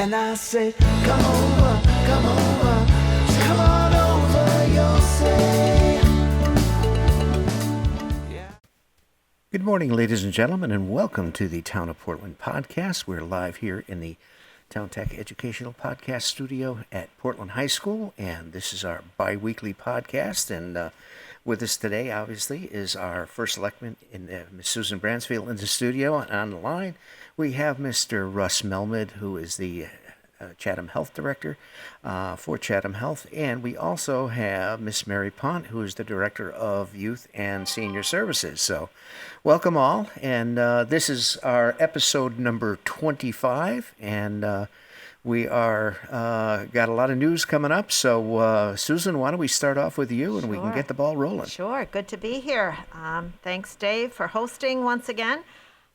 And I said, come over, just come on over, you'll say. Yeah. Good morning, ladies and gentlemen, and welcome to the Town of Portland podcast. We're live here in the Town Tech Educational Podcast Studio at Portland High School, and this is our bi-weekly podcast. And with us today, obviously, is our first selectman, Ms. Susan Bransfield, in the studio. And on the line, we have Mr. Russ Melmed, who is the Chatham Health Director for Chatham Health. And we also have Miss Mary Pont, who is the Director of Youth and Senior Services. So welcome all. And this is our episode number 25. And we are got a lot of news coming up. So Susan, why don't we start off with you and we can get the ball rolling. Sure. Good to be here. Thanks, Dave, for hosting once again.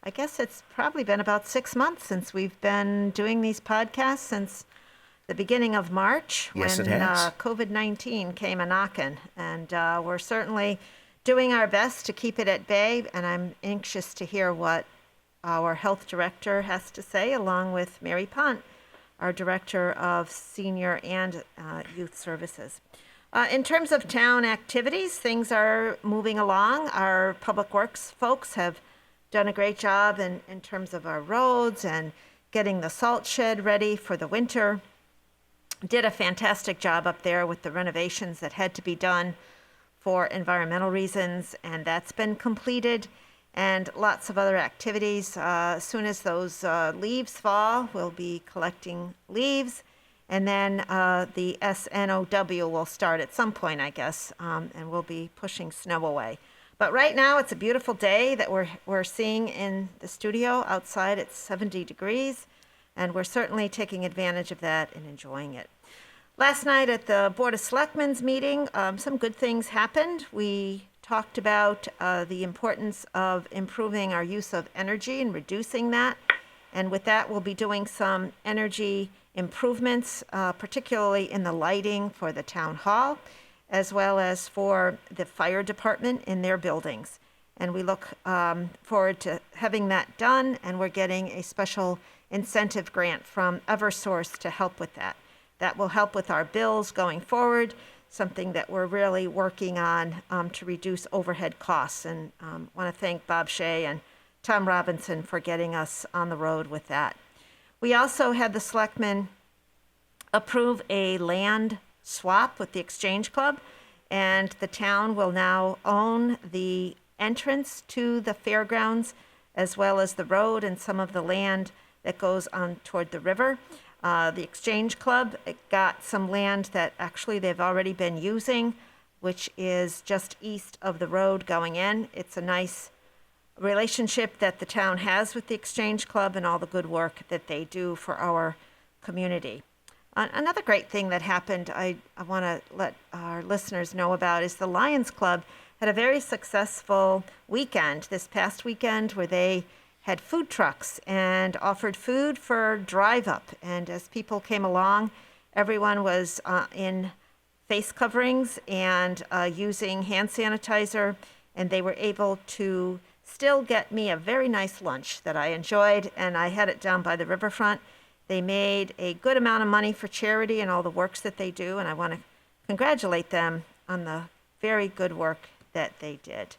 I guess it's probably been about 6 months since we've been doing these podcasts, since the beginning of March, Yes, when it has. COVID-19 came a-knocking. And we're certainly doing our best to keep it at bay, and I'm anxious to hear what our health director has to say, along with Mary Pont, our Director of Senior and Youth Services. In terms of town activities, things are moving along. Our public works folks have done a great job in terms of our roads and getting the salt shed ready for the winter. Did a fantastic job up there with the renovations that had to be done for environmental reasons, and that's been completed. And lots of other activities. As soon as those leaves fall, we'll be collecting leaves. And then the SNOW will start at some point, I guess, and we'll be pushing snow away. But right now, it's a beautiful day that we're seeing in the studio. Outside, it's 70 degrees, and we're certainly taking advantage of that and enjoying it. Last night at the Board of Selectmen's meeting, some good things happened. We talked about the importance of improving our use of energy and reducing that. And with that, we'll be doing some energy improvements, particularly in the lighting for the town hall, as well as for the fire department in their buildings. And we look forward to having that done, and we're getting a special incentive grant from Eversource to help with that. That will help with our bills going forward, something that we're really working on to reduce overhead costs. And want to thank Bob Shea and Tom Robinson for getting us on the road with that. We also had the selectmen approve a land swap with the Exchange Club, and the town will now own the entrance to the fairgrounds, as well as the road and some of the land that goes on toward the river. The Exchange Club got some land that actually they've already been using, which is just east of the road going in. It's a nice relationship that the town has with the Exchange Club and all the good work that they do for our community. Another great thing that happened, I want to let our listeners know about, is the Lions Club had a very successful weekend this past weekend where they had food trucks and offered food for drive up. And as people came along, everyone was in face coverings and using hand sanitizer, and they were able to still get me a very nice lunch that I enjoyed, and I had it down by the riverfront. They made a good amount of money for charity and all the works that they do, and I want to congratulate them on the very good work that they did.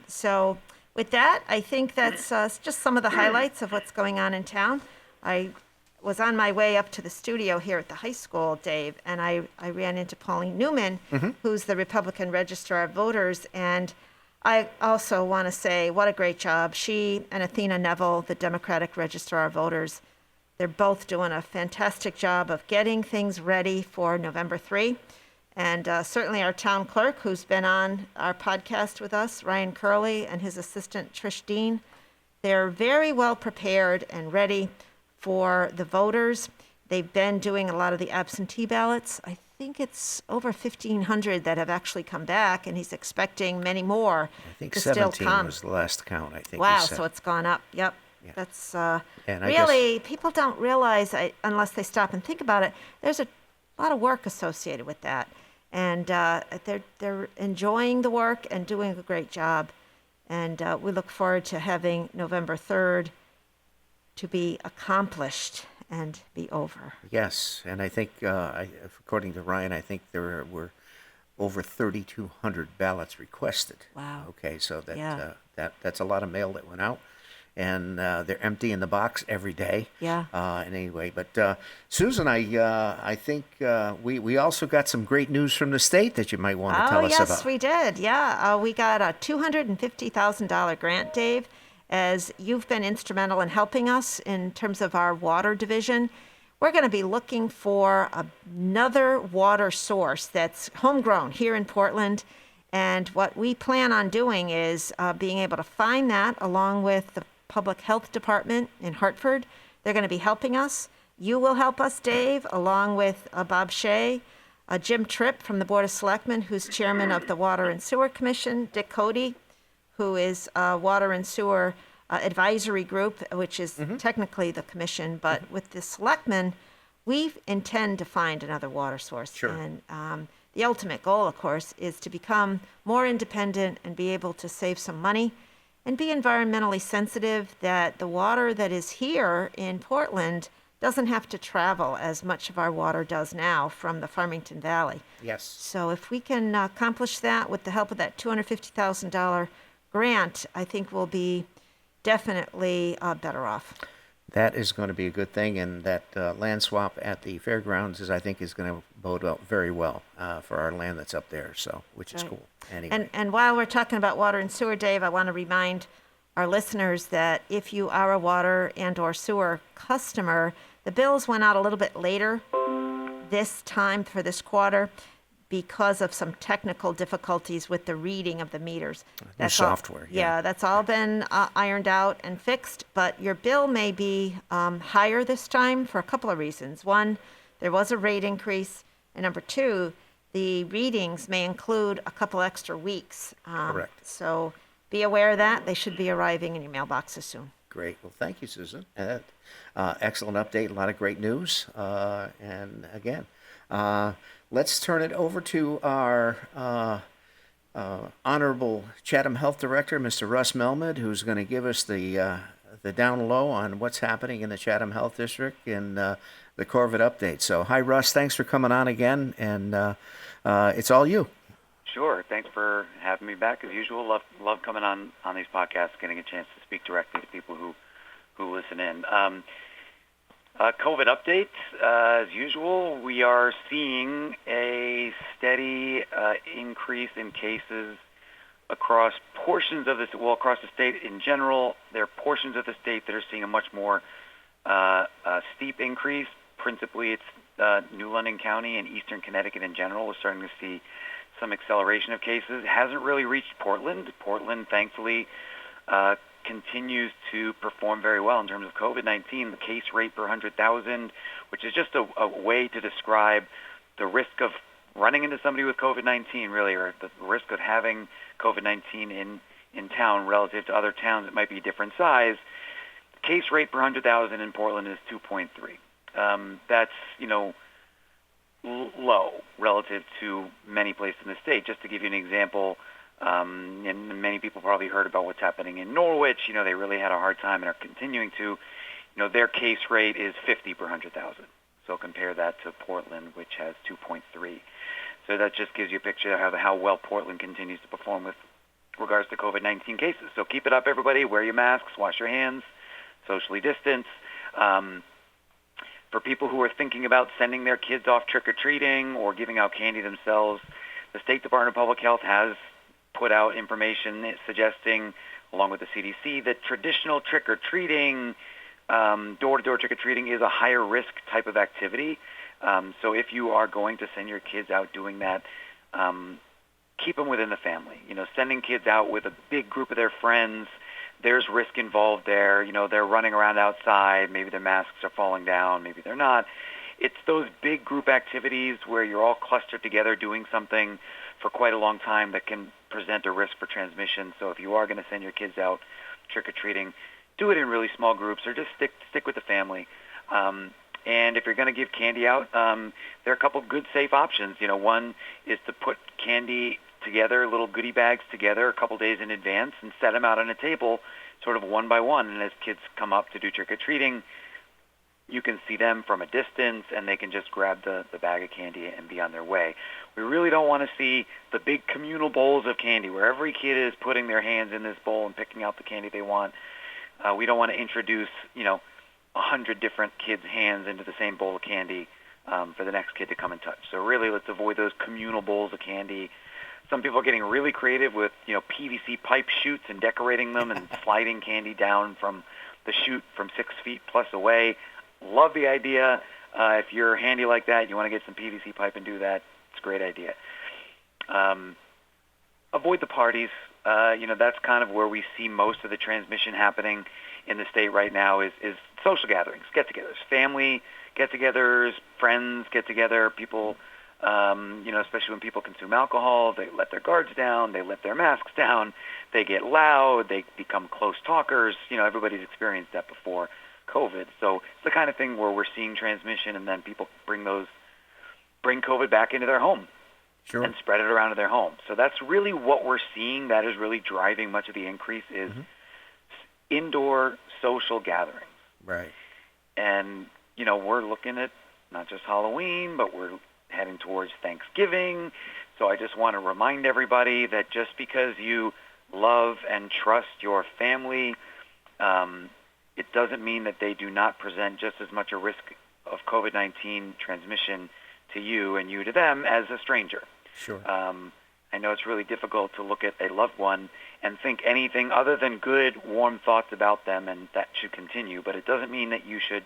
So with that, I think that's just some of the highlights of what's going on in town. I was on my way up to the studio here at the high school, Dave, and I ran into Pauline Newman, who's the Republican Registrar of Voters, and I also want to say what a great job. She and Athena Neville, the Democratic Registrar of Voters, they're both doing a fantastic job of getting things ready for November 3. And certainly our town clerk, who's been on our podcast with us, Ryan Curley, and his assistant, Trish Dean, they're very well prepared and ready for the voters. They've been doing a lot of the absentee ballots. I think it's over 1,500 that have actually come back, and he's expecting many more I think to still 17 come. was the last count, I think. Wow, he said. so it's gone up. Yep. Yeah. That's And I really, people don't realize, unless they stop and think about it, there's a lot of work associated with that. And they're enjoying the work and doing a great job. And we look forward to having November 3rd to be accomplished and be over. Yes, and I think, according to Ryan, I think there were over 3,200 ballots requested. Wow. Okay, so Yeah. that's a lot of mail that went out, and they're empty in the box every day. Yeah. And anyway, but Susan, I think we also got some great news from the state that you might want to Oh, tell us yes, about. we did. Yeah. We got a $250,000 grant, Dave, as you've been instrumental in helping us in terms of our water division. We're going to be looking for another water source that's homegrown here in Portland. And what we plan on doing is being able to find that along with the Public Health Department in Hartford. They're going to be helping us. You will help us, Dave, along with Bob Shea, Jim Tripp from the Board of Selectmen, who's chairman of the Water and Sewer Commission, Dick Cody, who is Water and Sewer Advisory Group, which is technically the commission, but with the selectmen, we intend to find another water source. Sure. And the ultimate goal, of course, is to become more independent and be able to save some money and be environmentally sensitive, that the water that is here in Portland doesn't have to travel as much of our water does now from the Farmington Valley. Yes. So if we can accomplish that with the help of that $250,000 grant, I think we'll be definitely better off. That is going to be a good thing, and that land swap at the fairgrounds I think is going to bode out very well for our land that's up there. So, which is Right. cool. Anyway. And while we're talking about water and sewer, Dave, I want to remind our listeners that if you are a water and or sewer customer, the bills went out a little bit later this time for this quarter because of some technical difficulties with the reading of the meters. New software. Yeah, that's all been ironed out and fixed, but your bill may be higher this time for a couple of reasons. One, there was a rate increase, and number two, the readings may include a couple extra weeks. Correct. So be aware of that. They should be arriving in your mailboxes soon. Great. Well, thank you, Susan. Excellent update. A lot of great news. And again, let's turn it over to our Honorable Chatham Health Director, Mr. Russ Melmed, who's going to give us the down low on what's happening in the Chatham Health District and the Corvid update. So, hi, Russ. Thanks for coming on again, and it's all you. Sure. Thanks for having me back. As usual, love coming on these podcasts, getting a chance to speak directly to people who listen in. COVID update. As usual, we are seeing a steady increase in cases across portions of this. Well, across the state in general, there are portions of the state that are seeing a much more steep increase. Principally, it's New London County and Eastern Connecticut in general. We're starting to see some acceleration of cases. It hasn't really reached Portland. Portland, thankfully, continues to perform very well in terms of COVID-19. The case rate per 100,000, which is just a way to describe the risk of running into somebody with COVID-19, really, or the risk of having COVID-19 in town relative to other towns that might be a different size. Case rate per 100,000 in Portland is 2.3. That's, low relative to many places in the state. Just to give you an example, and many people probably heard about what's happening in Norwich. They really had a hard time and are continuing to. Their case rate is 50 per 100,000. So compare that to Portland, which has 2.3. So that just gives you a picture of how well Portland continues to perform with regards to COVID-19 cases. So keep it up, everybody. Wear your masks, wash your hands, socially distance. For people who are thinking about sending their kids off trick-or-treating or giving out candy themselves, the State Department of Public Health has put out information suggesting, along with the CDC, that traditional trick-or-treating, door-to-door trick-or-treating is a higher risk type of activity. So if you are going to send your kids out doing that, keep them within the family. Sending kids out with a big group of their friends, there's risk involved there. They're running around outside. Maybe their masks are falling down. Maybe they're not. It's those big group activities where you're all clustered together doing something for quite a long time that can present a risk for transmission. So if you are going to send your kids out trick-or-treating, do it in really small groups or just stick with the family. And if you're going to give candy out, there are a couple good, safe options. One is to put candy together, little goodie bags together a couple days in advance and set them out on a table sort of one by one. And as kids come up to do trick-or-treating, you can see them from a distance, and they can just grab the bag of candy and be on their way. We really don't want to see the big communal bowls of candy where every kid is putting their hands in this bowl and picking out the candy they want. We don't want to introduce, 100 different kids' hands into the same bowl of candy for the next kid to come and touch. So really, let's avoid those communal bowls of candy. Some people are getting really creative with, PVC pipe chutes and decorating them and sliding candy down from the chute from 6 feet plus away. Love the idea. If you're handy like that, you want to get some PVC pipe and do that, it's a great idea. Avoid the parties. That's kind of where we see most of the transmission happening in the state right now is social gatherings, get-togethers, family get-togethers, friends get-together, people, especially when people consume alcohol, they let their guards down, they let their masks down, they get loud, they become close talkers. Everybody's experienced that before COVID. So it's the kind of thing where we're seeing transmission, and then people bring COVID back into their home. Sure. And spread it around to their home. So that's really what we're seeing. That is really driving much of the increase is indoor social gatherings. Right. And, we're looking at not just Halloween, but we're heading towards Thanksgiving. So I just want to remind everybody that just because you love and trust your family, it doesn't mean that they do not present just as much a risk of COVID-19 transmission to you and you to them as a stranger. Sure. I know it's really difficult to look at a loved one and think anything other than good, warm thoughts about them, and that should continue. But it doesn't mean that you should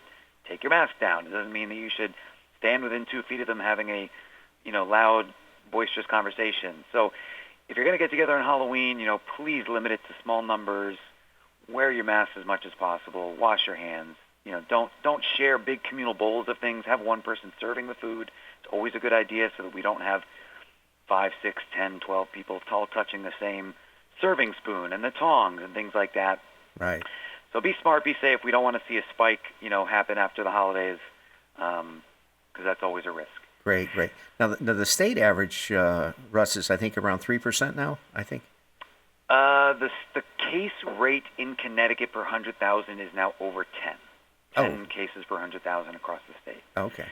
take your mask down. It doesn't mean that you should stand within 2 feet of them having a, loud, boisterous conversation. So if you're going to get together on Halloween, please limit it to small numbers. Wear your mask as much as possible. Wash your hands. Don't share big communal bowls of things. Have one person serving the food. It's always a good idea so that we don't have 5, 6, 10, 12 people all touching the same serving spoon and the tongs and things like that. Right. So be smart, be safe. We don't want to see a spike, happen after the holidays because that's always a risk. Great. Now, the state average, Russ, is I think around 3% now, I think? The case rate in Connecticut per 100,000 is now over 10 cases per 100,000 across the state. Okay.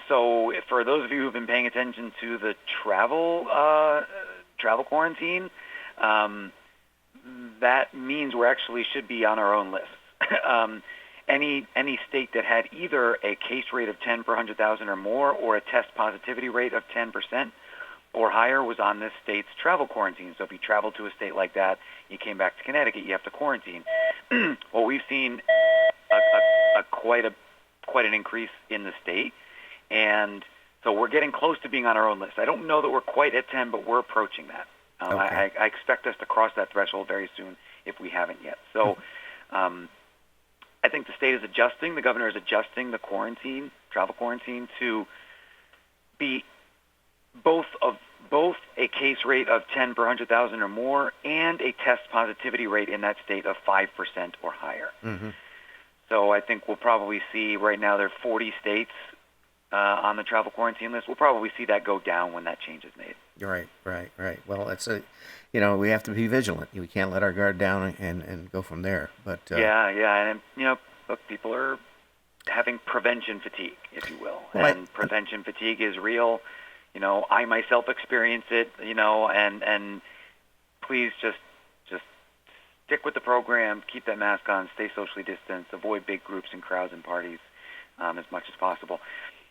So for those of you who've been paying attention to the travel quarantine, that means we actually should be on our own list. Any state that had either a case rate of 10 per 100,000 or more, or a test positivity rate of 10% or higher, was on this state's travel quarantine. So if you traveled to a state like that, you came back to Connecticut, you have to quarantine. Well, we've seen quite an increase in the state, and so we're getting close to being on our own list. I don't know that we're quite at 10, but we're approaching that. Okay. I expect us to cross that threshold very soon if we haven't yet. So I think the state is adjusting. The governor is adjusting the travel quarantine, to be both a case rate of 10 per 100,000 or more and a test positivity rate in that state of 5% or higher. Mm-hmm. So I think we'll probably see, right now there are 40 states on the travel quarantine list. We'll probably see that go down when that change is made. Right. Well, it's we have to be vigilant. We can't let our guard down and go from there. But yeah, and look, people are having prevention fatigue, if you will, prevention fatigue is real. I myself experience it. And please just stick with the program, keep that mask on, stay socially distanced, avoid big groups and crowds and parties as much as possible.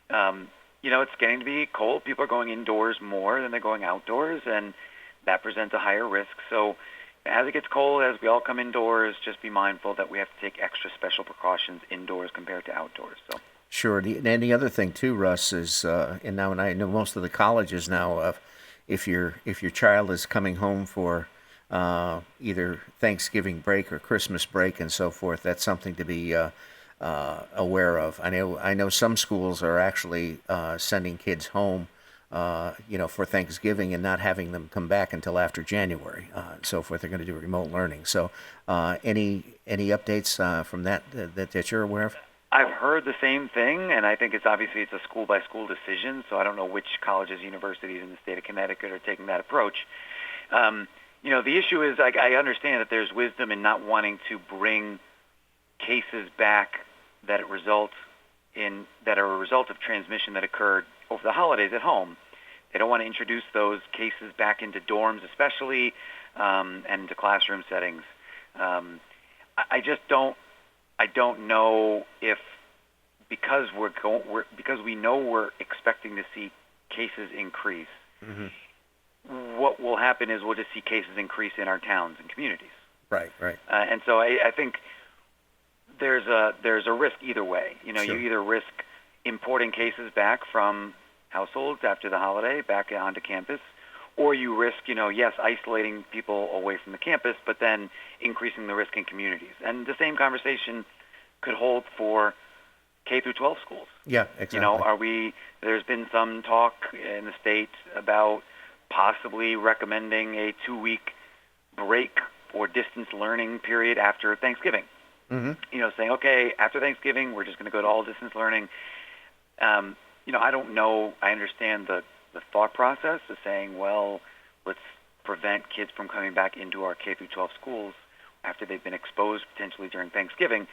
It's getting to be cold. People are going indoors more than they're going outdoors, and that presents a higher risk. So as it gets cold, as we all come indoors, just be mindful that we have to take extra special precautions indoors compared to outdoors. So. Sure. And the other thing too, Russ, is and I know most of the colleges now, if your child is coming home for either Thanksgiving break or Christmas break and so forth, that's something to be aware of. I know some schools are actually sending kids home, for Thanksgiving and not having them come back until after January and so forth. They're going to do remote learning. So, any updates from that you're aware of? I've heard the same thing, and I think it's a school-by-school decision, so I don't know which colleges, universities in the state of Connecticut are taking that approach. The issue is, I understand that there's wisdom in not wanting to bring cases back that result that are a result of transmission that occurred over the holidays at home. They don't want to introduce those cases back into dorms, especially, and into classroom settings. I just don't. I don't know if because because we know we're expecting to see cases increase. What will happen is we'll just see cases increase in our towns and communities. Right. And so I think there's a risk either way. You Sure. You either risk importing cases back from households after the holiday back onto campus, or you risk, yes, isolating people away from the campus, but then increasing the risk in communities. And the same conversation could hold for K through 12 schools. Yeah, exactly. There's been some talk in the state about possibly recommending a 2-week break or distance learning period after Thanksgiving. Saying, okay, after Thanksgiving, we're just going to go to all distance learning. I don't know. I understand the thought process of saying, well, let's prevent kids from coming back into our K through 12 schools after they've been exposed potentially during Thanksgiving.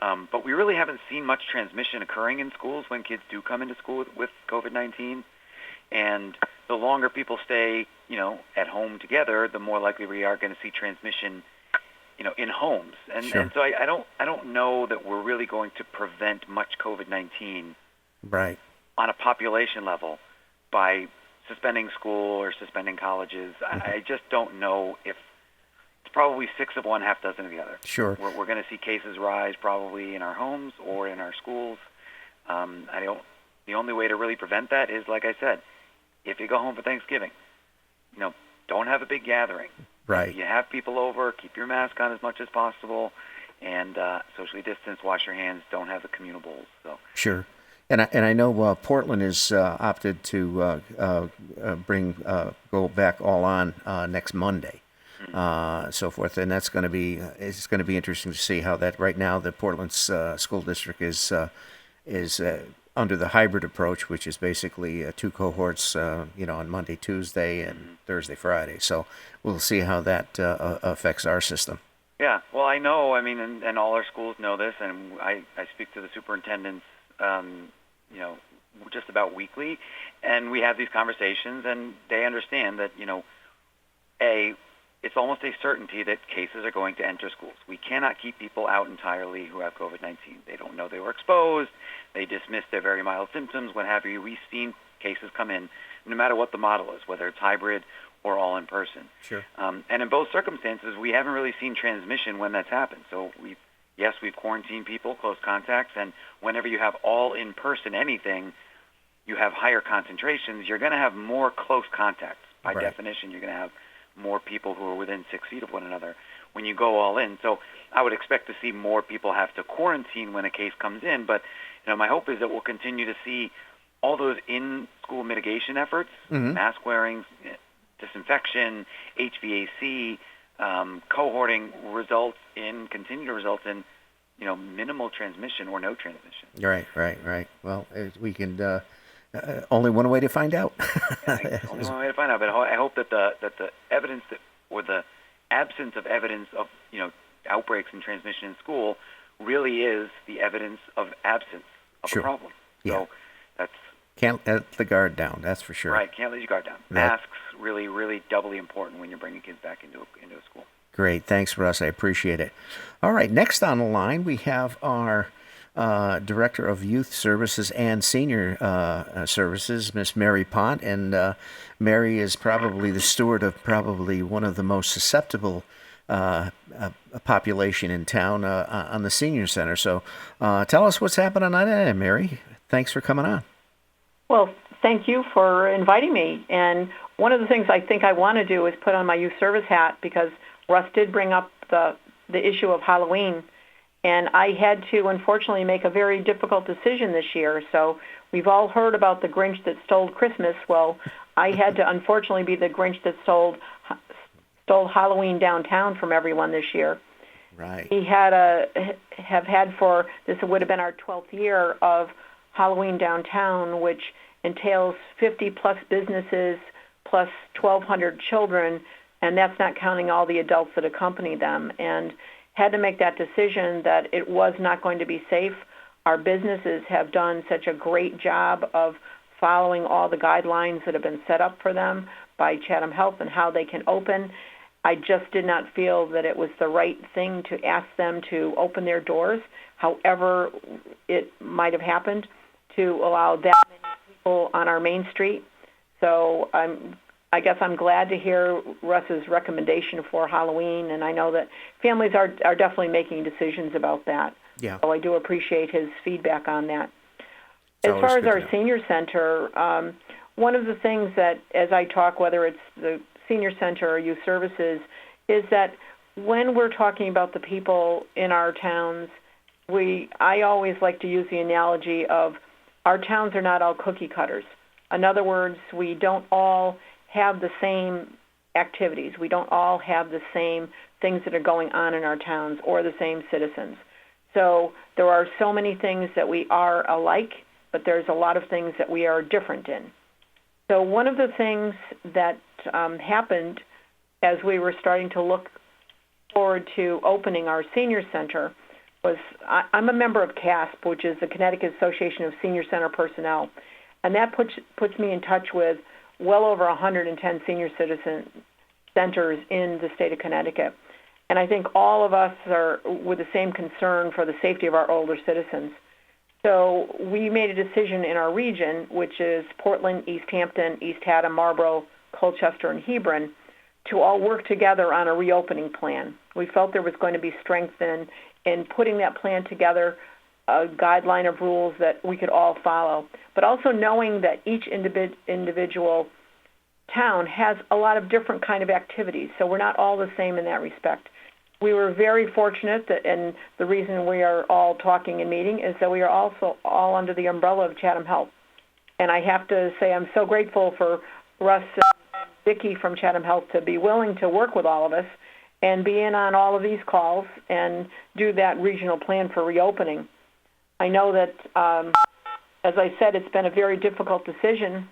But we really haven't seen much transmission occurring in schools when kids do come into school with COVID-19. And the longer people stay, at home together, the more likely we are going to see transmission, in homes. And, Sure. and so I don't know that we're really going to prevent much COVID-19 Right. on a population level by suspending school or suspending colleges. I just don't know if it's probably 6 of one, half dozen of the other. Sure. We're going to see cases rise probably in our homes or in our schools. The only way to really prevent that is, like I said, if you go home for Thanksgiving, don't have a big gathering. Right. You have people over, keep your mask on as much as possible, and socially distance, wash your hands, don't have the communal bowls. So. Sure. And I know Portland has opted to go back all on next Monday, so forth, and it's going to be interesting to see how that. Right now, the Portland school district is under the hybrid approach, which is basically 2 cohorts, on Monday, Tuesday, and Thursday, Friday. So we'll see how that affects our system. Yeah, well, I know. I mean, and all our schools know this, and I speak to the superintendents. Just about weekly, and we have these conversations, and they understand that, it's almost a certainty that cases are going to enter schools. We cannot keep people out entirely who have COVID-19. They don't know they were exposed. They dismiss their very mild symptoms, what have you. We've seen cases come in, no matter what the model is, whether it's hybrid or all in person. Sure. And in both circumstances, we haven't really seen transmission when that's happened. So we've quarantined people, close contacts, and whenever you have all in person anything, you have higher concentrations. You're going to have more close contacts. By Right. definition, you're going to have more people who are within 6 feet of one another when you go all in. So I would expect to see more people have to quarantine when a case comes in. But my hope is that we'll continue to see all those in-school mitigation efforts, mask wearing, disinfection, HVAC, cohorting continue to result in, minimal transmission or no transmission. Right. Well, we can only one way to find out. Only one way to find out. But I hope that the evidence or the absence of evidence of outbreaks and transmission in school really is the evidence of absence of Sure. a problem. Yeah. So that's Can't let the guard down. That's for sure. right. Can't let your guard down. That- Masks really, really doubly important when you're bringing kids back into a school. Great. Thanks, Russ. I appreciate it. All right. Next on the line, we have our Director of Youth Services and Senior Services, Miss Mary Pont. And Mary is probably the steward of probably one of the most susceptible population in town on the senior center. So tell us what's happening on that end, Mary. Thanks for coming on. Well, thank you for inviting me. And one of the things I think I want to do is put on my youth service hat, because Russ did bring up the issue of Halloween. And I had to, unfortunately, make a very difficult decision this year. So we've all heard about the Grinch that stole Christmas. Well, I had to, unfortunately, be the Grinch that stole Halloween downtown from everyone this year. Right. We have had for, this would have been our 12th year of Halloween downtown, which entails 50-plus businesses plus 1,200 children, and that's not counting all the adults that accompany them. And had to make that decision that it was not going to be safe. our businesses have done such a great job of following all the guidelines that have been set up for them by Chatham Health and how they can open. I just did not feel that it was the right thing to ask them to open their doors, however it might have happened, to allow that many people on our main street. So I guess I'm glad to hear Russ's recommendation for Halloween, and I know that families are definitely making decisions about that. Yeah. So I do appreciate his feedback on that. As far as our senior center, one of the things that, as I talk, whether it's the senior center or youth services, is that when we're talking about the people in our towns, I always like to use the analogy of our towns are not all cookie cutters. In other words, we don't all have the same activities. We don't all have the same things that are going on in our towns or the same citizens. So there are so many things that we are alike, but there's a lot of things that we are different in. So one of the things that happened as we were starting to look forward to opening our senior center was I'm a member of CASP, which is the Connecticut Association of Senior Center Personnel, and that puts me in touch with well over 110 senior citizen centers in the state of Connecticut. And I think all of us are with the same concern for the safety of our older citizens. So we made a decision in our region, which is Portland, East Hampton, East Haddam, Marlborough, Colchester, and Hebron, to all work together on a reopening plan. We felt there was going to be strength in putting that plan together, a guideline of rules that we could all follow, but also knowing that each individual town has a lot of different kind of activities, so we're not all the same in that respect. We were very fortunate that, and the reason we are all talking and meeting is that we are also all under the umbrella of Chatham Health. And I have to say I'm so grateful for Russ and Vicki from Chatham Health to be willing to work with all of us and be in on all of these calls and do that regional plan for reopening. I know that, as I said, it's been a very difficult decision,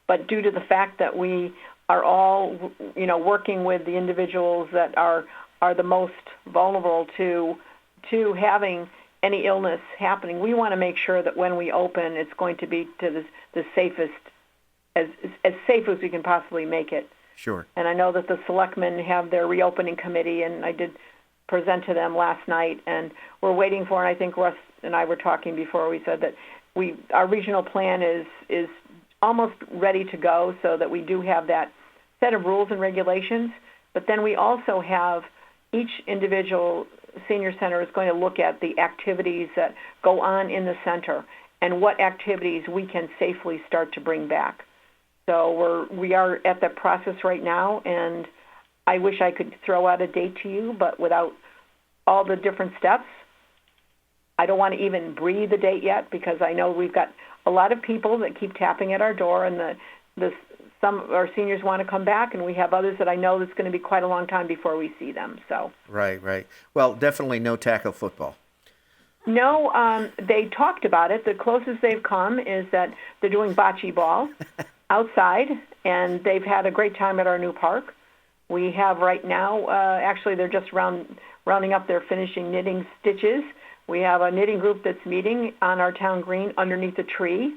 but due to the fact that we are all, working with the individuals that are the most vulnerable to having any illness happening, we want to make sure that when we open, it's going to be to the safest, as safe as we can possibly make it. Sure. And I know that the Selectmen have their reopening committee, and I did present to them last night, and we're waiting for, and I think Russ and I were talking before, we said that our regional plan is almost ready to go, so that we do have that set of rules and regulations, but then we also have each individual senior center is going to look at the activities that go on in the center and what activities we can safely start to bring back. So we are at that process right now, and I wish I could throw out a date to you, but without all the different steps, I don't want to even breathe a date yet, because I know we've got a lot of people that keep tapping at our door, and some of our seniors want to come back, and we have others that I know that's going to be quite a long time before we see them. So Right. Well, definitely no tackle football. No, they talked about it. The closest they've come is that they're doing bocce ball outside, and they've had a great time at our new park. We have right now, actually they're just rounding up their finishing knitting stitches. We have a knitting group that's meeting on our town green underneath a tree,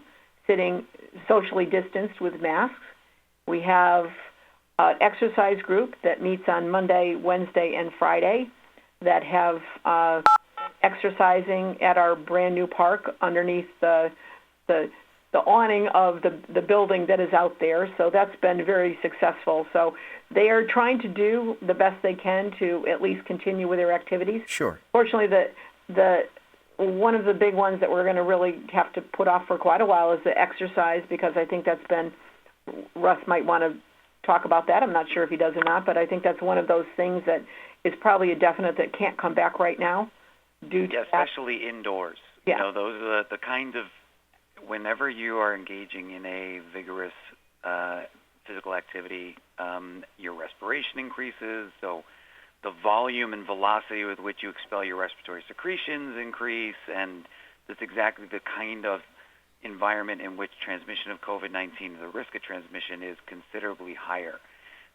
sitting socially distanced with masks. We have an exercise group that meets on Monday, Wednesday, and Friday that have exercising at our brand new park underneath the awning of the building that is out there. So that's been very successful. So they are trying to do the best they can to at least continue with their activities. Sure. Fortunately, the one of the big ones that we're going to really have to put off for quite a while is the exercise, because I think that's been, Russ might want to talk about that. I'm not sure if he does or not, but I think that's one of those things that is probably a definite that can't come back right now due to especially indoors. Yeah. Those are the kind of, whenever you are engaging in a vigorous physical activity, your respiration increases, so the volume and velocity with which you expel your respiratory secretions increase, and that's exactly the kind of environment in which transmission of COVID-19, the risk of transmission, is considerably higher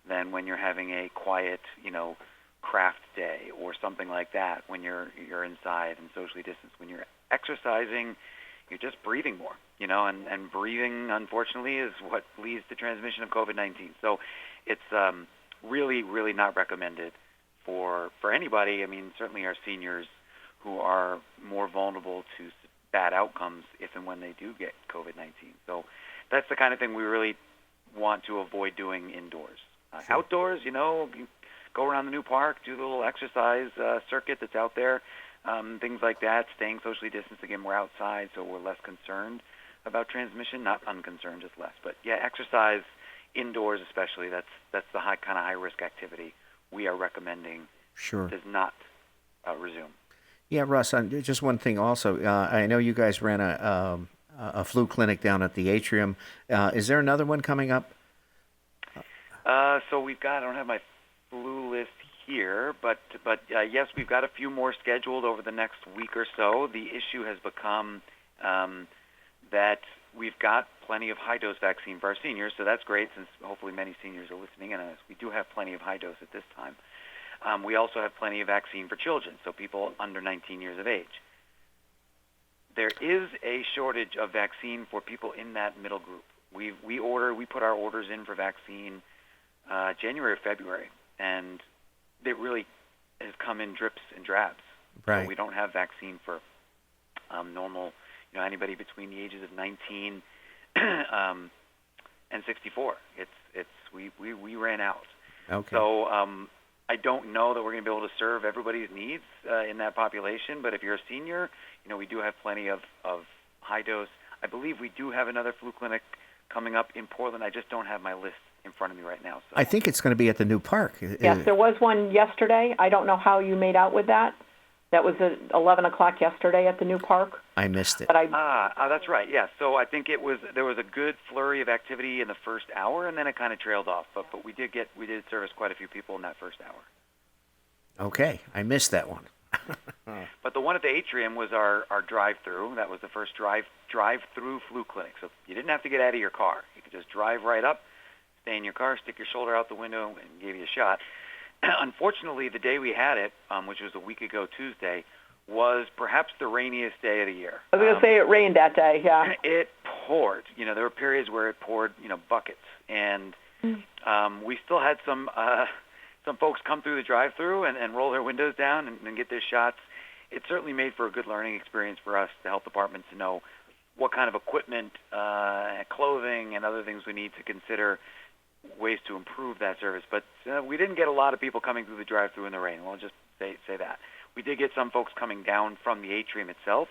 than when you're having a quiet, craft day or something like that when you're inside and socially distanced. When you're exercising, you're just breathing more, and breathing, unfortunately, is what leads to transmission of COVID-19. So it's really, really not recommended for anybody. I mean, certainly our seniors who are more vulnerable to bad outcomes if and when they do get COVID-19. So that's the kind of thing we really want to avoid doing indoors. Sure. Outdoors, you go around the new park, do the little exercise circuit that's out there, things like that, staying socially distanced. Again, we're outside, so we're less concerned about transmission, not unconcerned, just less. But yeah, exercise indoors especially, that's the kind of high-risk activity we are recommending. Sure. Does not resume. Yeah, Russ, just one thing also. I know you guys ran a flu clinic down at the atrium. Is there another one coming up? So we've got, I don't have my flu list here, but yes, we've got a few more scheduled over the next week or so. The issue has become that we've got plenty of high-dose vaccine for our seniors, so that's great since hopefully many seniors are listening, and we do have plenty of high-dose at this time. We also have plenty of vaccine for children, so people under 19 years of age. There is a shortage of vaccine for people in that middle group. We put our orders in for vaccine January or February, and it really has come in drips and drabs. Right. So we don't have vaccine for normal, anybody between the ages of 19 and 64. We ran out. Okay. So I don't know that we're going to be able to serve everybody's needs in that population, but if you're a senior, we do have plenty of high dose. I believe we do have another flu clinic coming up in Portland. I just don't have my list in front of me right now. So. I think it's going to be at the new park. Yes, there was one yesterday. I don't know how you made out with that. That was at 11 o'clock yesterday at the new park. I missed it. But that's right. Yeah. So I think there was a good flurry of activity in the first hour, and then it kind of trailed off. But we did service quite a few people in that first hour. Okay, I missed that one. But the one at the atrium was our drive-through. That was the first drive-through flu clinic. So you didn't have to get out of your car. You could just drive right up, stay in your car, stick your shoulder out the window, and give you a shot. Unfortunately, the day we had it, which was a week ago Tuesday, was perhaps the rainiest day of the year. I was going to say it rained that day, yeah. It poured. There were periods where it poured, buckets. And we still had some folks come through the drive-through and roll their windows down and get their shots. It certainly made for a good learning experience for us, the health department, to know what kind of equipment, clothing, and other things we need to consider ways to improve that service. But we didn't get a lot of people coming through the drive-through in the rain. We'll just say that. We did get some folks coming down from the atrium itself.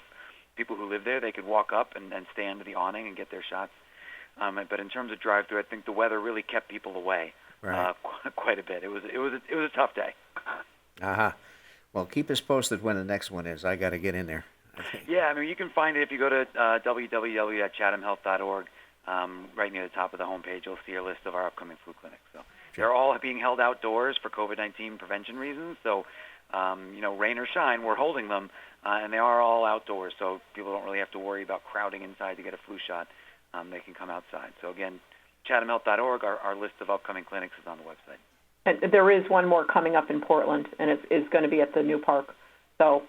People who live there, they could walk up and stay under the awning and get their shots. But in terms of drive-through, I think the weather really kept people away. Right. Quite a bit. It was a tough day. Uh-huh. Well, keep us posted when the next one is. I got to get in there. Yeah, you can find it if you go to www.chathamhealth.org. Right near the top of the homepage, you'll see a list of our upcoming flu clinics. So They're all being held outdoors for COVID-19 prevention reasons. So, rain or shine, we're holding them, and they are all outdoors. So people don't really have to worry about crowding inside to get a flu shot. They can come outside. So again, chathamhealth.org, our list of upcoming clinics is on the website. And there is one more coming up in Portland, and it's going to be at the new park. So.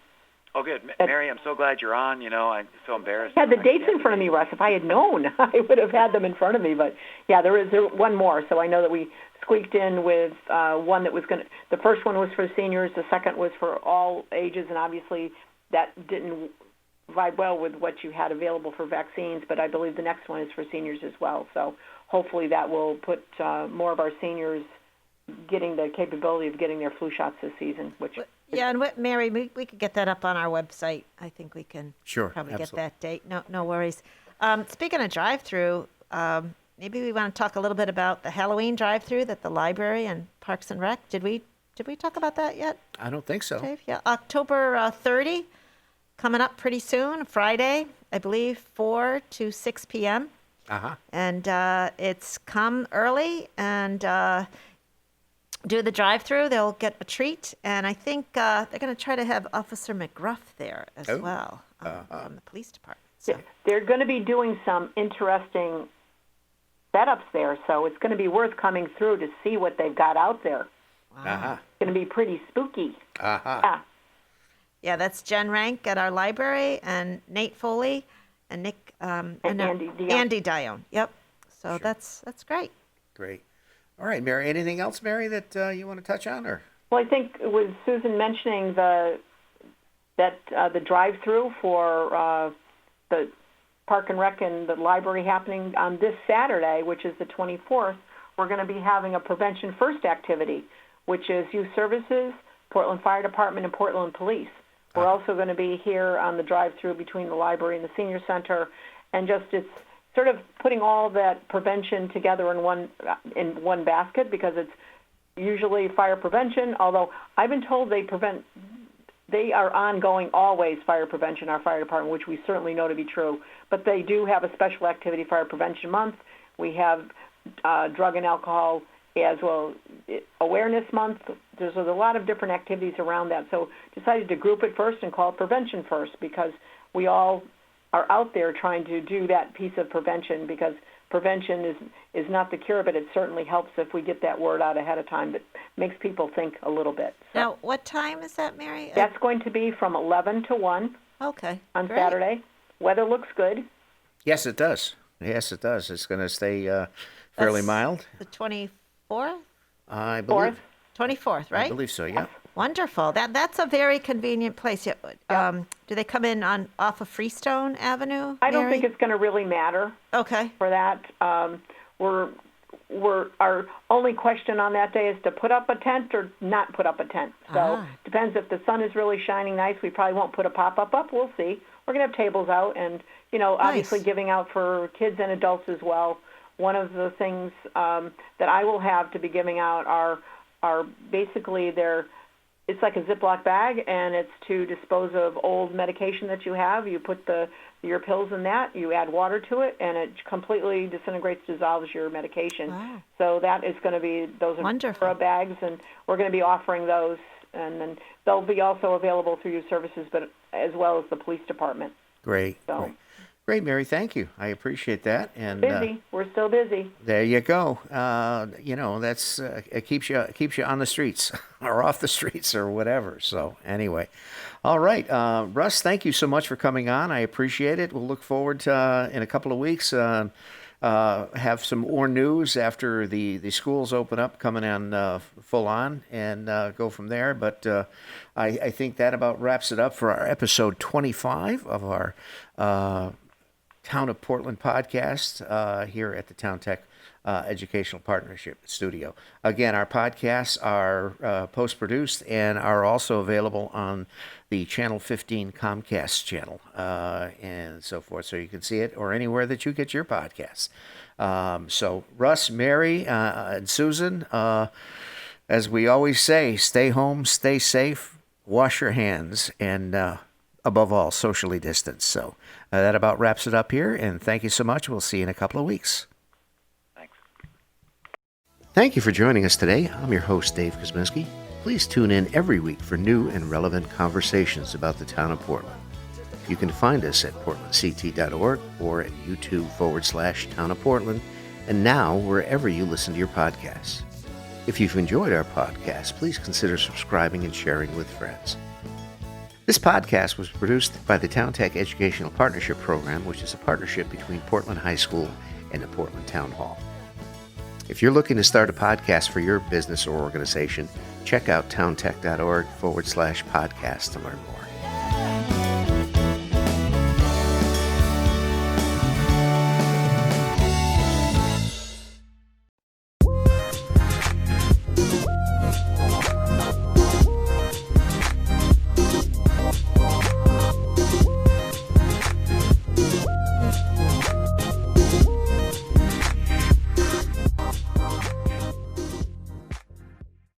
Oh, good. Mary, I'm so glad you're on. I'm so embarrassed. I had the dates in front of me, Russ. If I had known, I would have had them in front of me. But, yeah, there is one more. So I know that we squeaked in with one that was going to – the first one was for seniors. The second was for all ages, and obviously that didn't vibe well with what you had available for vaccines. But I believe the next one is for seniors as well. So hopefully that will put more of our seniors getting the capability of getting their flu shots this season, which – yeah, and Mary, we could get that up on our website. I think we can probably absolutely get that date. No worries. Speaking of drive-through, maybe we want to talk a little bit about the Halloween drive-through that the library and Parks and Rec. Did we talk about that yet? I don't think so. Dave? Yeah, October 30, coming up pretty soon, Friday, I believe, 4 to 6 p.m. Uh-huh. And it's come early and do the drive-through. They'll get a treat, and I think they're going to try to have Officer McGruff there as well from the police department. So. They're going to be doing some interesting setups there, so it's going to be worth coming through to see what they've got out there. Wow. Uh-huh. going to be pretty spooky. Aha. Yeah. Yeah, that's Jen Rank at our library, and Nate Foley, and Nick and Andy Dion. Andy Dion. Yep. So Sure. that's great. Great. All right, Mary. Anything else, Mary, that you want to touch on, or? Well, I think it was Susan mentioning the drive-through for the Park and Rec and the library happening on this Saturday, which is the 24th. We're going to be having a Prevention First activity, which is Youth Services, Portland Fire Department, and Portland Police. We're also going to be here on the drive-through between the library and the senior center, and just it's sort of putting all that prevention together in one basket, because it's usually fire prevention, although I've been told they are ongoing always fire prevention, our fire department, which we certainly know to be true. But they do have a special activity, Fire Prevention Month. We have drug and alcohol as well, Awareness Month. There's a lot of different activities around that. So decided to group it first and call it Prevention First, because we all are out there trying to do that piece of prevention, because prevention is not the cure, but it certainly helps if we get that word out ahead of time. That makes people think a little bit. So Now, what time is that, Mary? that's going to be from 11 to 1 Okay. on great. Saturday. Weather looks good. Yes, it does. Yes, it does. It's going to stay fairly That's mild. The 24th? I Fourth. believe. 24th, right? I believe so. Yeah. Wonderful. That's a very convenient place. Yeah. Do they come in off of Freestone Avenue? I don't Mary? think it's going to really matter Okay. for that. Our only question on that day is to put up a tent or not put up a tent. So depends if the sun is really shining nice. We probably won't put a pop-up up. We'll see. We're going to have tables out, and obviously Nice. giving out for kids and adults as well. One of the things that I will have to be giving out are basically it's like a Ziploc bag, and it's to dispose of old medication that you have. You put your pills in that, you add water to it, and it completely disintegrates, dissolves your medication. Wow. So that is going to be, those are Wonderful. bags, and we're going to be offering those, and then they'll be also available through Youth Services, but as well as the police department. Great. So Great, Mary. Thank you. I appreciate that. And busy. We're still busy. there you go. That's it keeps you on the streets or off the streets or whatever. So anyway, all right, Russ. Thank you so much for coming on. I appreciate it. We'll look forward to in a couple of weeks have some more news after the schools open up, coming on full on, and go from there. But I think that about wraps it up for our episode 25 of our Town of Portland podcast here at the Town Tech Educational Partnership Studio. Again, our podcasts are post-produced and are also available on the Channel 15 Comcast channel and so forth, so you can see it or anywhere that you get your podcasts. So Russ, Mary, and Susan, as we always say, stay home, stay safe, wash your hands, and above all, socially distanced. So that about wraps it up here, and thank you so much. We'll see you in a couple of weeks. Thanks. Thank you for joining us today. I'm your host, Dave Kuzminski. Please tune in every week for new and relevant conversations about the town of Portland. You can find us at portlandct.org or at YouTube/Town of Portland, and now wherever you listen to your podcasts. If you've enjoyed our podcast, please consider subscribing and sharing with friends. This podcast was produced by the Town Tech Educational Partnership Program, which is a partnership between Portland High School and the Portland Town Hall. If you're looking to start a podcast for your business or organization, check out towntech.org/podcast to learn more.